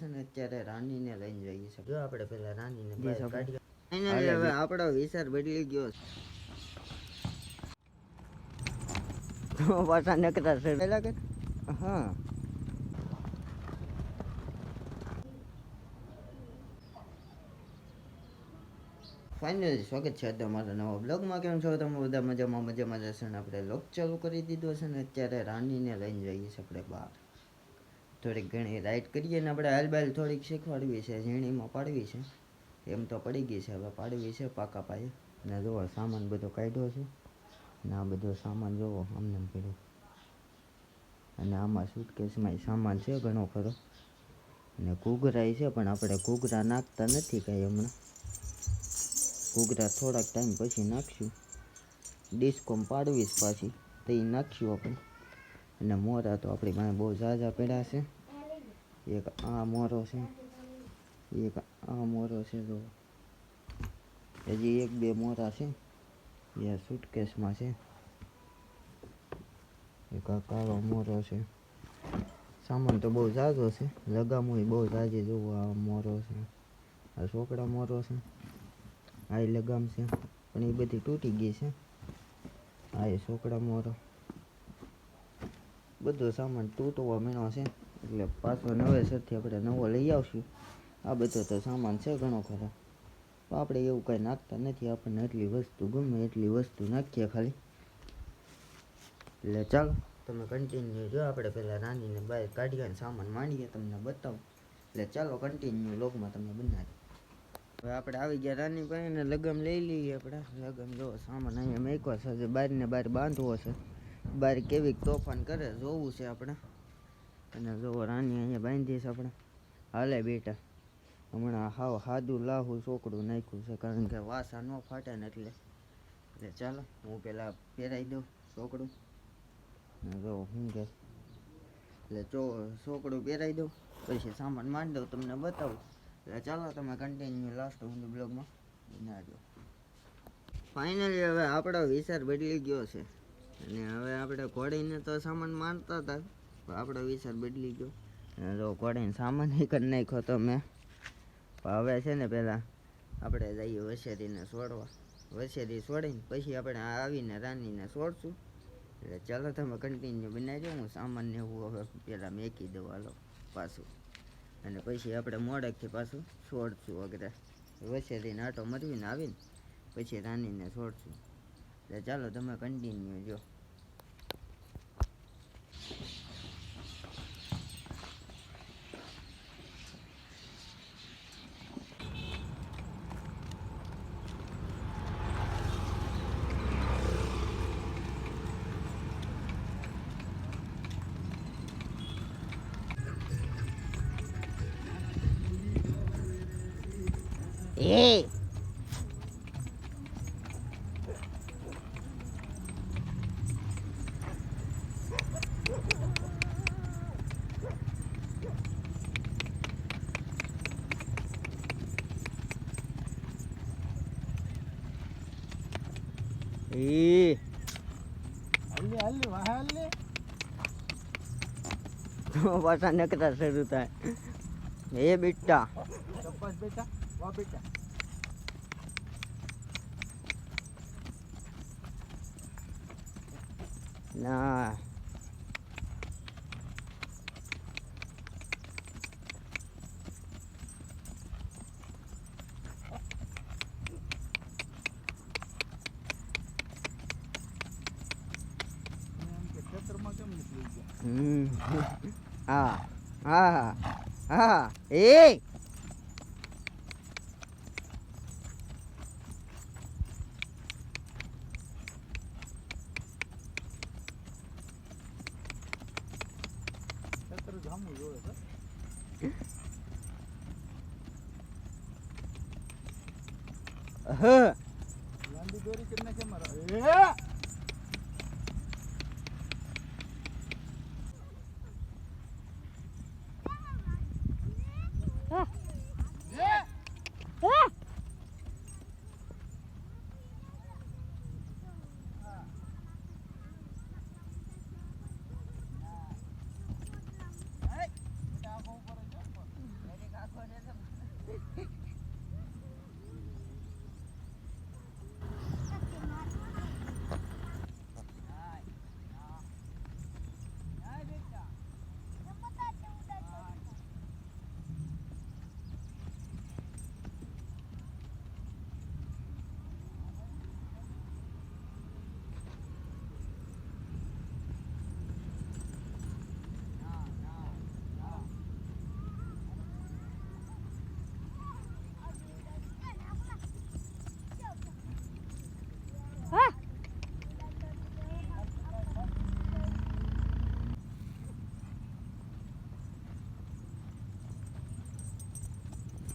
અત્યારે રાનીને લઈને જઈએ છે. જો આપણે પેલા રાનીને બહાર કાઢીએ. ફાઇનલી હવે આપણો વિચાર બદલી ગયો છે. પાછા નકરા છે પેલા કે હા ફાઇનલી સ્વાગત છે તમારા નવા બ્લોગમાં. કેમ છો તમે બધા? મજામાં જશે ને આપણે લોક ચાલુ કરી દીધો છે ને અત્યારે રાનીને લઈને જઈએ છીએ આપણે બહાર. થોડીક ઘણી રાઈડ કરીએ ને આપણે હાલબાલ થોડીક શીખવાડવી છે, ઝીણીમાં પાડવી છે. એમ તો પડી ગઈ છે, હવે પાડવી છે પાકા પાયે. ને જોવો સામાન બધો કાઢ્યો છે ને આ બધો સામાન જોવો અમને પડ્યો. અને આમાં સુટકેસમાં સામાન છે ઘણો ખરો. અને ઘૂઘરાય છે પણ આપણે ઘૂઘરા નાખતા નથી કાંઈ હમણાં. ઘૂઘરા થોડાક ટાઈમ પછી નાખશું. ડિસ્કોમ પાડવીશ પાછી તો એ નાખશું આપણે. અને મોરા તો આપણી પાસે બહુ ઝાઝા પડ્યા છે. એક આ મોરો છે, એક આ મોરો છે. જો હજી એક બે મોરા છે એ સુટકેસમાં છે. એક આ કાળો મોરો છે. સામાન તો બહુ ઝાઝો છે, લગામું બહુ ઝાઝી. જોવો આ મોરો છે, આ છોકરા મોરો છે, આ લગામ છે પણ એ બધી તૂટી ગઈ છે. આ એ છોકરા મોરો, બધો સામાન તૂટવા મીણો છે એટલે પાછો નવેસરથી આપણે નવો લઈ આવશું. આ બધો તો સામાન છે ઘણો ખરો, તો આપણે એવું કાંઈ નાખતા નથી. આપણને એટલી વસ્તુ ગમે એટલી વસ્તુ નાખીએ ખાલી. એટલે ચાલો તમે કન્ટિન્યુ જો. આપણે પહેલાં રાનીને બહાર કાઢીએ અને સામાન માંડીએ તમને બતાવું. એટલે ચાલો કન્ટિન્યુ લોકમાં તમે બનાવી. હવે આપણે આવી ગયા રાની પાસે ને લગામ લઈ લઈએ. આપણે લગામ જો સામાન અહીંયા મેકવા છે, બહાર ને બહાર બાંધવો છે. બહાર કેવી તોફાન કરે જોવું છે આપણે. અને જો રાની અહીંયા બાંધી છે આપણે. હાલે બેટા હમણાં હાવ સાદું લાહું ચોકડું નાખ્યું છે, કારણ કે વાસા ન ફાટે ને એટલે. ચાલો હું પેલા પહેરાવી દઉં ચોકડું. જો શું કે એટલે ચોકડું પહેરાવી દઉં પછી સામાન માંડી દઉં તમને બતાવું. એટલે ચાલો તમે કન્ટિન્યુ લાસ્ટ સુધી બ્લોગમાં બનાવજો. ફાઇનલી હવે આપણો વિચાર બદલી ગયો છે. અને હવે આપણે ઘોડીને તો સામાન માનતા હતા, આપણો વિચાર બદલી ગયો. જો ઘોડીને સામાન કરી નાખ્યો તો મેં. હવે છે ને પહેલાં આપણે જઈએ વસેરીને છોડવા. વસેરી છોડીને પછી આપણે આવીને રાનીને છોડશું. એટલે ચાલો તમે કન્ટિન્યુ બનાવજો. હું સામાનને એવું હવે પહેલાં મેકી દઉં હાલો પાછું. અને પછી આપણે મોડેકથી પાછું છોડશું વગેરે. વસેરીને આટો મરવીને આવીને પછી રાનીને છોડશું. એટલે ચાલો તમે કન્ટિન્યુ જો. એ પાછા નકરા શરૂ થાય. એ બેટા બેટા વાહ બેટા ના હા હા હા એ લાંબી દોરી કરી નાખે મારા.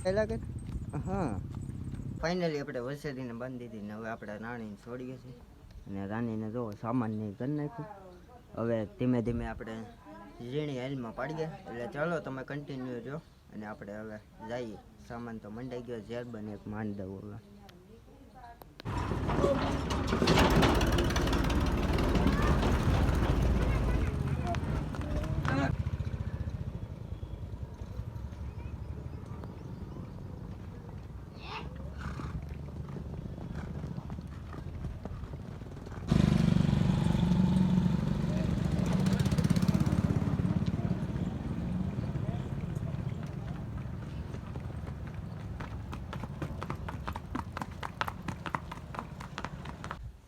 પહેલાં કે હા ફાઇનલી આપણે વરસાદીને બાંધી દીધી ને હવે આપણે રાણીને છોડીએ છીએ અને રાણીને જો સામાન નહીં કરી નાખ્યું હવે ધીમે ધીમે આપણે ઝીણી હાલમાં પાડીએ એટલે ચાલો તમે કન્ટિન્યુ જો અને આપણે હવે જઈએ સામાન તો મંડાઈ ગયો ઝેર બને એક માંડ દઉં હવે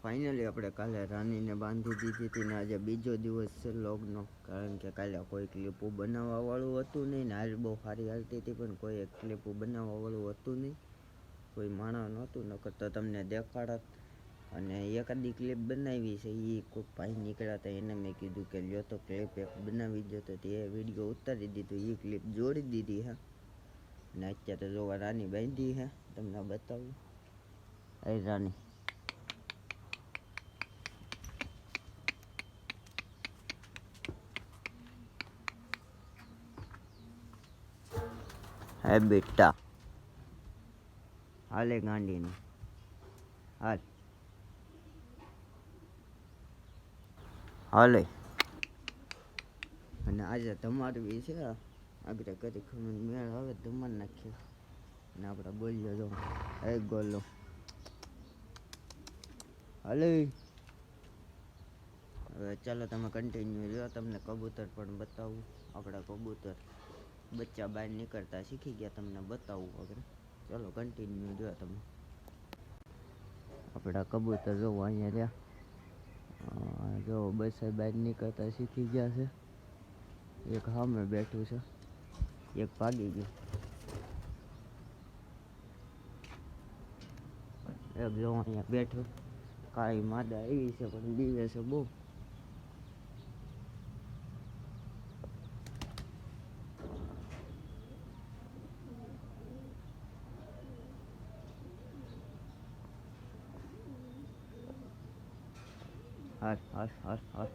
ફાઇનલી આપણે કાલે રાનીને બાંધી દીધી હતી ને આજે બીજો દિવસ છે લોગનો કારણ કે કાલે કોઈ ક્લિપો બનાવવાવાળું હતું નહીં ને હાલ બહુ સારી હાલતી હતી પણ કોઈ એક ક્લિપો બનાવવાવાળું હતું નહીં કોઈ માણસ નહોતું નકર તો તમને દેખાડત અને એકાદી ક્લિપ બનાવી છે એ કોઈ ભાઈ નીકળ્યા હતા એને મેં કીધું કે લ્યો તો ક્લિપ એક બનાવી જતો તો એ વિડીયો ઉતારી દીધો એ ક્લિપ જોડી દીધી હા અને અત્યારે જોવા રાની બાંધી હે તમને બતાવું એ રાની હે બેટા હાલે ગાંડીને હાલ હાલે અને આજે તમારવી છે આગળ કરી ખમણ મેળ આવે ધમાર નાખીએ અને આપણે બોલ્યો જો એક ગોલો હાલે હવે ચાલો તમે કન્ટિન્યુ જો તમને કબૂતર પણ બતાવું આપણા કબૂતર બચ્ચા બહાર નીકળતા શીખી ગયા તમને બતાવું વગર ચાલો કન્ટિન્યુ જો તમે આપણા કબૂતર જોવો અહીંયા રહ્યા જો બસ બહાર નીકળતા શીખી ગયા છે એક સામે બેઠું છે એક ભાગી ગયું એક જો અહીંયા બેઠું કાળી માદા એવી છે પણ બીવે છે બહુ હાલ હાલ હાલ હાલ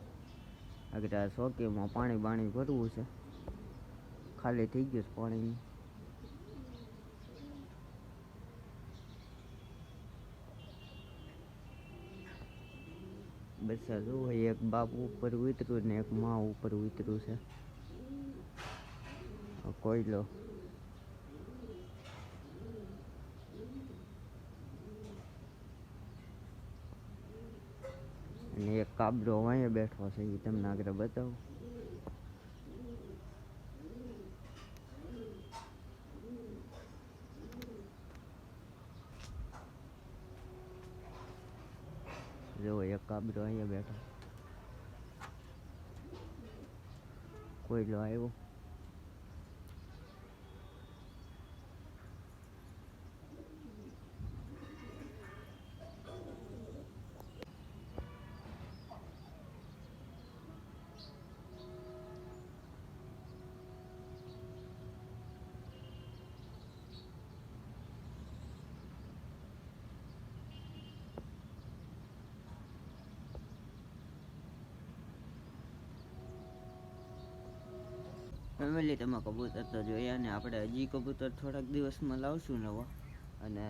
આગળ આ સોકીમાં પાણી બાણી ભરવું છે ખાલી થઈ ગયું છે પાણીનું બસ જુઓ એક બાપ ઉપર ઉતર્યું ને એક માં ઉપર ઉતર્યું છે કોયલો અને એક કાબરો અહીંયા બેઠો છે એ તમને આગળ બતાવું જો એક કાબરો અહીંયા બેઠો કોયલો આવ્યો ફેમિલી તમે કબૂતર તો જોયા ને આપણે હજી કબૂતર થોડાક દિવસમાં લાવશું નવા અને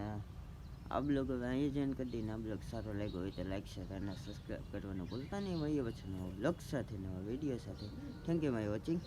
આ બ્લોગ હવે અહીં જોઈન કરી દઈને આ બ્લોગ સારો લાગ્યો હોય તો લાઈક શેર અને સબસ્ક્રાઈબ કરવાનું ભૂલતા નહીં મળીએ પછી નવા બ્લોગ સાથે નવા વિડીયો સાથે થેન્ક યુ માય વોચિંગ